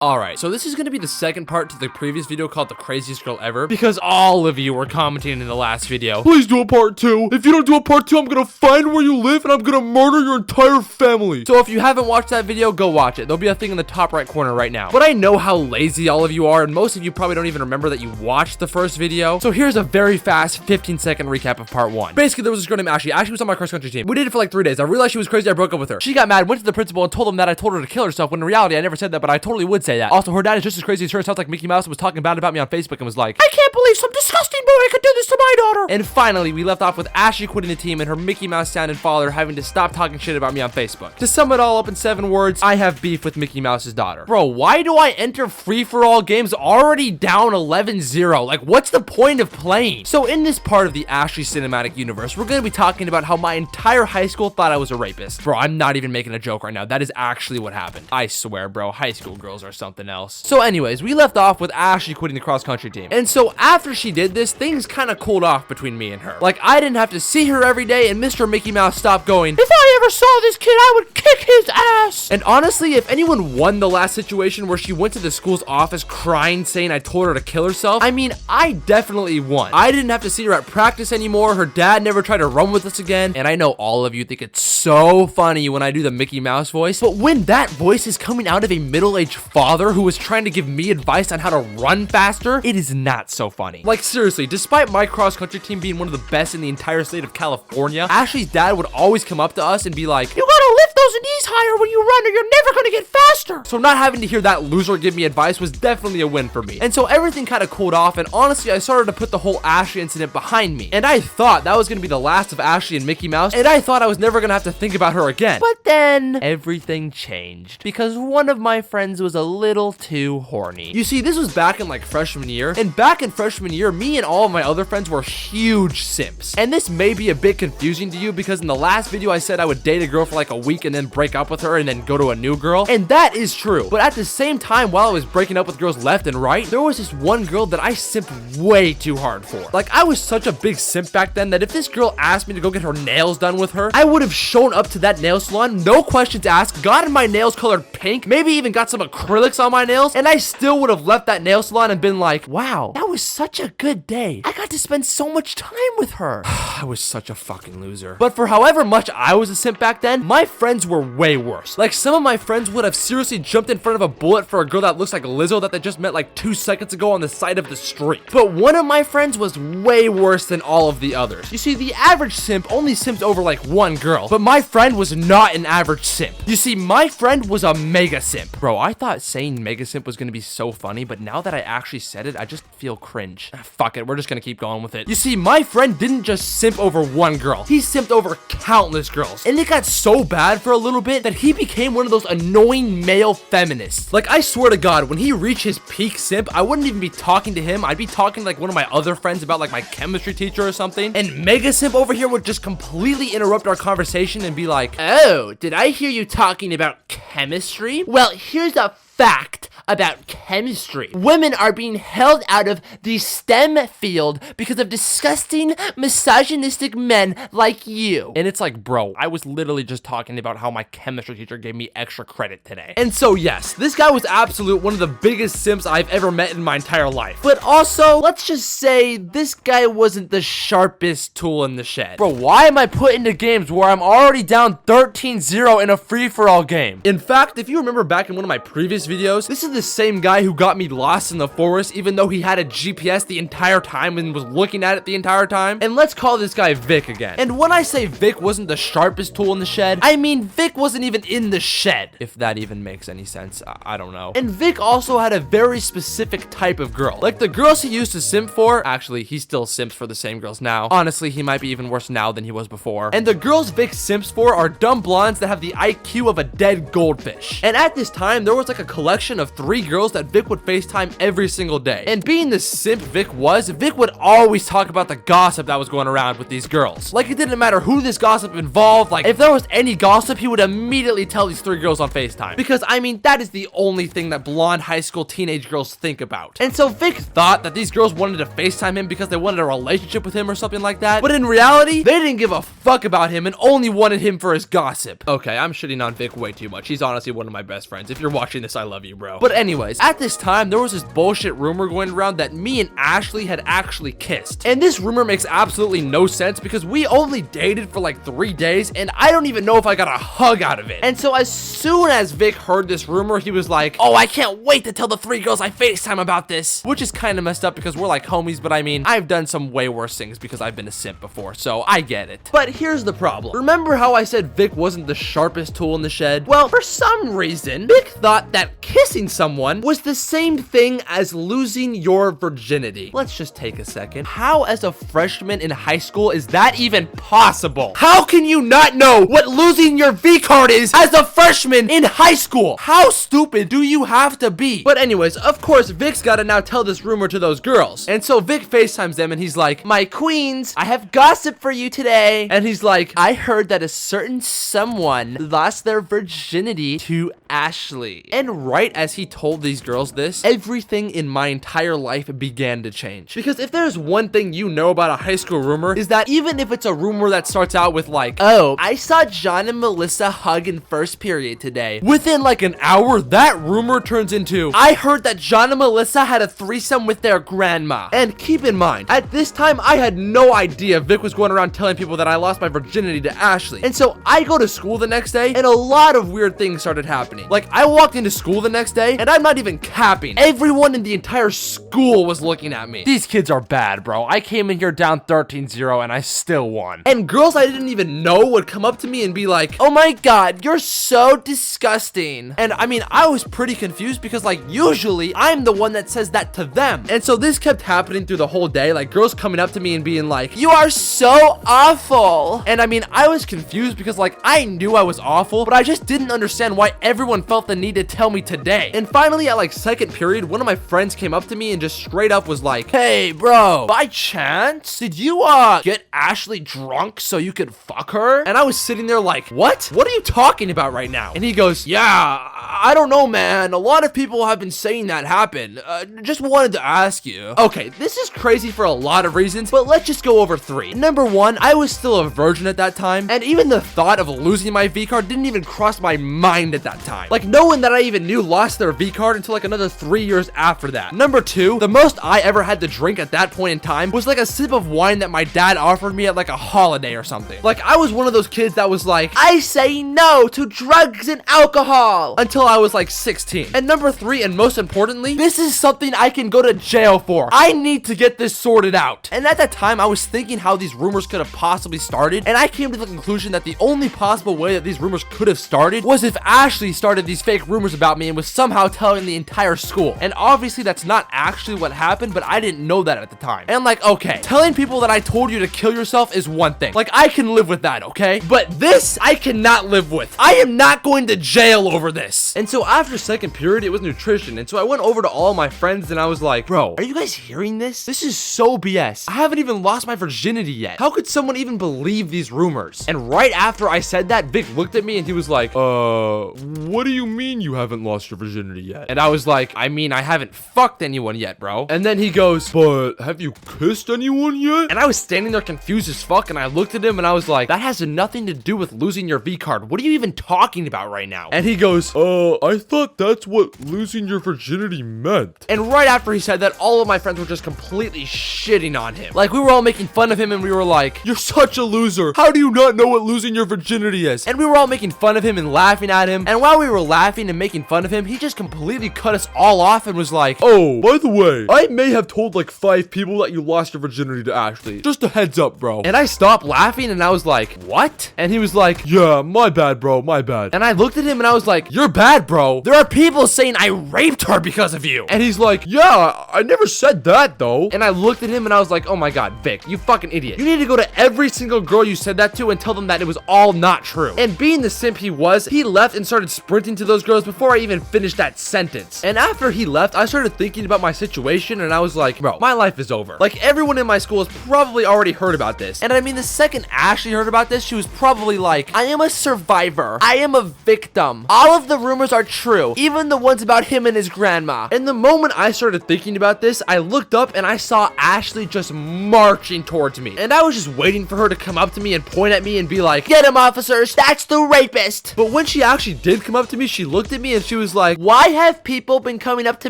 Alright, so this is going to be the second part to the previous video called The Craziest Girl Ever, because all of you were commenting in the last video, please do a part 2. If you don't do a part 2, I'm going to find where you live and I'm going to murder your entire family. So if you haven't watched that video, go watch it. There'll be a thing in the top right corner right now. But I know how lazy all of you are, and most of you probably don't even remember that you watched the first video. So here's a very fast 15-second recap of part 1. Basically, there was this girl named Ashley. Ashley was on my cross-country team. We did it for like 3 days. I realized she was crazy. I broke up with her. She got mad, went to the principal, and told him that I told her to kill herself, when in reality, I never said that, but I totally would say that. Also, her dad is just as crazy as her. It sounds like Mickey Mouse was talking bad about me on Facebook and was like, I can't believe some disgusting boy could do this to my daughter. And finally, we left off with Ashley quitting the team and her Mickey Mouse sounding father having to stop talking shit about me on Facebook. To sum it all up in 7 words, I have beef with Mickey Mouse's daughter. Bro, why do I enter free-for-all games already down 11-0? Like, what's the point of playing? So in this part of the Ashley cinematic universe, we're going to be talking about how my entire high school thought I was a rapist. Bro, I'm not even making a joke right now. That is actually what happened. I swear, bro, high school girls are something else. So anyways, we left off with Ashley quitting the cross-country team. And so after she did this, things kind of cooled off between me and her. Like, I didn't have to see her every day, and Mr. Mickey Mouse stopped going, if I ever saw this kid, I would kick his ass. And honestly, if anyone won the last situation where she went to the school's office crying, saying I told her to kill herself, I mean, I definitely won. I didn't have to see her at practice anymore. Her dad never tried to run with us again. And I know all of you think it's so funny when I do the Mickey Mouse voice, but when that voice is coming out of a middle-aged father who was trying to give me advice on how to run faster, it is not so funny. Like, seriously, despite my cross-country team being one of the best in the entire state of California, Ashley's dad would always come up to us and be like, you gotta lift those knees higher when you run or you're never gonna get faster. So not having to hear that loser give me advice was definitely a win for me. And so everything kind of cooled off, and honestly, I started to put the whole Ashley incident behind me. And I thought that was gonna be the last of Ashley and Mickey Mouse, and I thought I was never gonna have to think about her again. But then everything changed because one of my friends was a little too horny. You see, this was back in like freshman year, and back in freshman year, me and all of my other friends were huge simps. And this may be a bit confusing to you because in the last video I said I would date a girl for like a week and then break up with her and then go to a new girl, and that is true. But at the same time, while I was breaking up with girls left and right, there was this one girl that I simped way too hard for. Like, I was such a big simp back then that if this girl asked me to go get her nails done with her, I would have shown up to that nail salon, no questions asked, gotten my nails colored pink, maybe even got some acrylics on my nails, and I still would have left that nail salon and been like, wow, that was such a good day. I got to spend so much time with her. I was such a fucking loser. But for however much I was a simp back then, my friends were way worse. Like, some of my friends would have seriously jumped in front of a bullet for a girl that looks like Lizzo that they just met like 2 seconds ago on the side of the street. But one of my friends was way worse than all of the others. You see, the average simp only simped over like one girl, but my friend was not an average simp. You see, my friend was a mega simp. Bro, I thought saying mega simp was gonna be so funny, but now that I actually said it, I just feel cringe. Fuck it, we're just gonna keep going with it. You see, my friend didn't just simp over one girl. He simped over countless girls. And it got so bad for a little bit that he became one of those annoying male feminists. Like, I swear to God, when he reached his peak simp, I wouldn't even be talking to him. I'd be talking to like one of my other friends about like my chemistry teacher or something. And mega simp over here would just completely interrupt our conversation and be like, oh, did I hear you talking about chemistry? Well, here's a fact about chemistry. Women are being held out of the STEM field because of disgusting, misogynistic men like you. And it's like, bro, I was literally just talking about how my chemistry teacher gave me extra credit today. And so, yes, this guy was absolute one of the biggest simps I've ever met in my entire life. But also, let's just say this guy wasn't the sharpest tool in the shed. Bro, why am I put into games where I'm already down 13-0 in a free-for-all game? In fact, if you remember back in one of my previous videos, this is the same guy who got me lost in the forest even though he had a GPS the entire time and was looking at it the entire time. And let's call this guy Vic again. And when I say Vic wasn't the sharpest tool in the shed, I mean Vic wasn't even in the shed. If that even makes any sense, I don't know. And Vic also had a very specific type of girl. Like the girls he used to simp for, actually he still simps for the same girls now. Honestly, he might be even worse now than he was before. And the girls Vic simps for are dumb blondes that have the IQ of a dead goldfish. And at this time, there was like a collection of 3 girls that Vic would FaceTime every single day. And being the simp Vic was, Vic would always talk about the gossip that was going around with these girls. Like, it didn't matter who this gossip involved. Like, if there was any gossip, he would immediately tell these 3 girls on FaceTime. Because, I mean, that is the only thing that blonde high school teenage girls think about. And so Vic thought that these girls wanted to FaceTime him because they wanted a relationship with him or something like that. But in reality, they didn't give a fuck about him and only wanted him for his gossip. Okay, I'm shitting on Vic way too much. He's honestly one of my best friends. If you're watching this, I love you, bro. But But anyways, at this time, there was this bullshit rumor going around that me and Ashley had actually kissed. And this rumor makes absolutely no sense because we only dated for like 3 days and I don't even know if I got a hug out of it. And so as soon as Vic heard this rumor, he was like, oh, I can't wait to tell the 3 girls I FaceTime about this. Which is kind of messed up because we're like homies, but I mean, I've done some way worse things because I've been a simp before, so I get it. But here's the problem. Remember how I said Vic wasn't the sharpest tool in the shed? Well, for some reason, Vic thought that kissing someone was the same thing as losing your virginity. Let's just take a second. How, as a freshman in high school, is that even possible? How can you not know what losing your V-card is as a freshman in high school? How stupid do you have to be? But anyways, of course, Vic's gotta now tell this rumor to those girls. And so Vic FaceTimes them and he's like, my queens, I have gossip for you today. And he's like, I heard that a certain someone lost their virginity to Ashley. And right as he told these girls this, everything in my entire life began to change. Because if there's one thing you know about a high school rumor, is that even if it's a rumor that starts out with like, oh, I saw John and Melissa hug in first period today, within like an hour, that rumor turns into, I heard that John and Melissa had a threesome with their grandma. And keep in mind, at this time, I had no idea Vic was going around telling people that I lost my virginity to Ashley. And so I go to school the next day and a lot of weird things started happening. Like I walked into school the next day and I'm not even capping. Everyone in the entire school was looking at me. These kids are bad, bro. I came in here down 13-0 and I still won. And girls I didn't even know would come up to me and be like, oh my god, you're so disgusting. And I mean, I was pretty confused because like usually I'm the one that says that to them. And so this kept happening through the whole day. Like girls coming up to me and being like, you are so awful. And I mean, I was confused because like I knew I was awful, but I just didn't understand why everyone felt the need to tell me today. And finally at like second period, one of my friends came up to me and just straight up was like, hey bro, by chance, did you get Ashley drunk so you could fuck her? And I was sitting there like, what are you talking about right now? And he goes, yeah, I don't know, man. A lot of people have been saying that happened. Just wanted to ask you. Okay, this is crazy for a lot of reasons, but let's just go over 3. Number 1, I was still a virgin at that time, and even the thought of losing my V-card didn't even cross my mind at that time. Like, no one that I even knew lost their V-card until like another 3 years after that. Number 2, the most I ever had to drink at that point in time was like a sip of wine that my dad offered me at like a holiday or something. Like, I was one of those kids that was like, I say no to drugs and alcohol, until I was like 16. And number 3, and most importantly, this is something I can go to jail for. I need to get this sorted out. And at that time, I was thinking how these rumors could have possibly started, and I came to the conclusion that the only possible way that these rumors could have started was if Ashley started these fake rumors about me and was somehow telling the entire school. And obviously that's not actually what happened, but I didn't know that at the time. And like, okay, telling people that I told you to kill yourself is one thing. Like, I can live with that, okay? But this, I cannot live with. I am not going to jail over this. And so after second period, it was nutrition. And so I went over to all my friends and I was like, bro, are you guys hearing this? This is so BS. I haven't even lost my virginity yet. How could someone even believe these rumors? And right after I said that, Vic looked at me and he was like, what do you mean you haven't lost your virginity yet? And I was like, I mean, I haven't fucked anyone yet, bro. And then he goes, but have you kissed anyone yet? And I was standing there confused as fuck and I looked at him and I was like, that has nothing to do with losing your V-card. What are you even talking about right now? And he goes, I thought that's what losing your virginity meant. And right after he said that, all of my friends were just completely shitting on him. Like, we were all making fun of him and we were like, you're such a loser. How do you not know what losing your virginity is? And we were all making fun of him and laughing at him. And while we were laughing and making fun of him, he just completely cut us all off and was like, oh, by the way, I may have told like 5 people that you lost your virginity to Ashley. Just a heads up, bro. And I stopped laughing and I was like, what? And he was like, yeah, my bad, bro, my bad. And I looked at him and I was like, you're bad, bro. There are people saying I raped her because of you. And he's like, yeah, I never said that though. And I looked at him and I was like, oh my god, Vic, you fucking idiot. You need to go to every single girl you said that to and tell them that it was all not true. And being the simp he was, he left and started sprinting to those girls before I even finished that sentence. And after he left, I started thinking about my situation and I was like, bro, my life is over. Like, everyone in my school has probably already heard about this. And I mean, the second Ashley heard about this, she was probably like, I am a survivor. I am a victim. All of the rumors are true, even the ones about him and his grandma. And the moment I started thinking about this, I looked up and I saw Ashley just marching towards me. And I was just waiting for her to come up to me and point at me and be like, get him, officers, that's the rapist. But when she actually did come up to me, she looked at me and she was like, why why have people been coming up to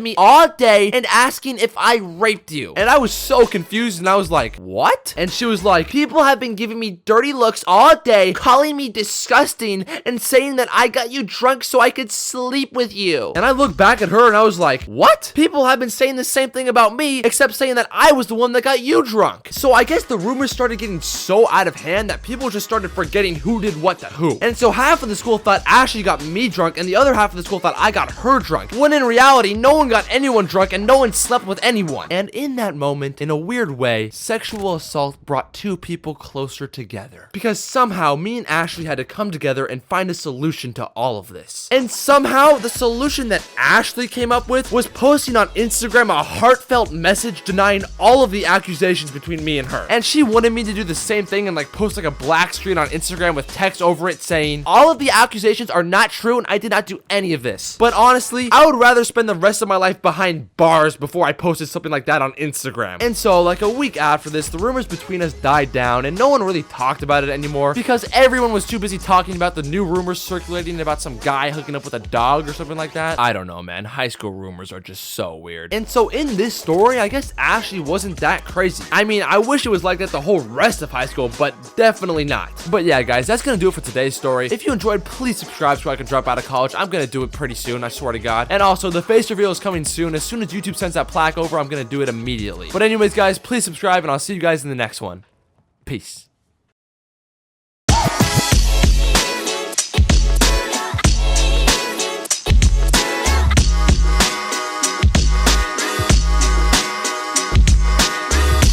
me all day and asking if I raped you? And I was so confused, and I was like, what? And she was like, people have been giving me dirty looks all day, calling me disgusting, and saying that I got you drunk so I could sleep with you. And I looked back at her, and I was like, what? People have been saying the same thing about me, except saying that I was the one that got you drunk. So I guess the rumors started getting so out of hand that people just started forgetting who did what to who. And so half of the school thought Ashley got me drunk, and the other half of the school thought I got her drunk. When in reality, no one got anyone drunk, and no one slept with anyone. And in that moment, in a weird way, sexual assault brought two people closer together. Because somehow, me and Ashley had to come together and find a solution to all of this. And somehow, the solution that Ashley came up with was posting on Instagram a heartfelt message denying all of the accusations between me and her. And she wanted me to do the same thing and like post like a black screen on Instagram with text over it saying, all of the accusations are not true and I did not do any of this. But honestly, I would rather spend the rest of my life behind bars before I posted something like that on Instagram. And so like a week after this, the rumors between us died down and no one really talked about it anymore because everyone was too busy talking about the new rumors circulating about some guy hooking up with a dog or something like that. I don't know, man. High school rumors are just so weird. And so in this story, I guess Ashley wasn't that crazy. I mean, I wish it was like that the whole rest of high school, but definitely not. But yeah, guys, that's gonna do it for today's story. If you enjoyed, please subscribe so I can drop out of college. I'm gonna do it pretty soon, I swear to God. And also, the face reveal is coming soon. As soon as YouTube sends that plaque over, I'm gonna do it immediately. But anyways, guys, please subscribe, and I'll see you guys in the next one. Peace.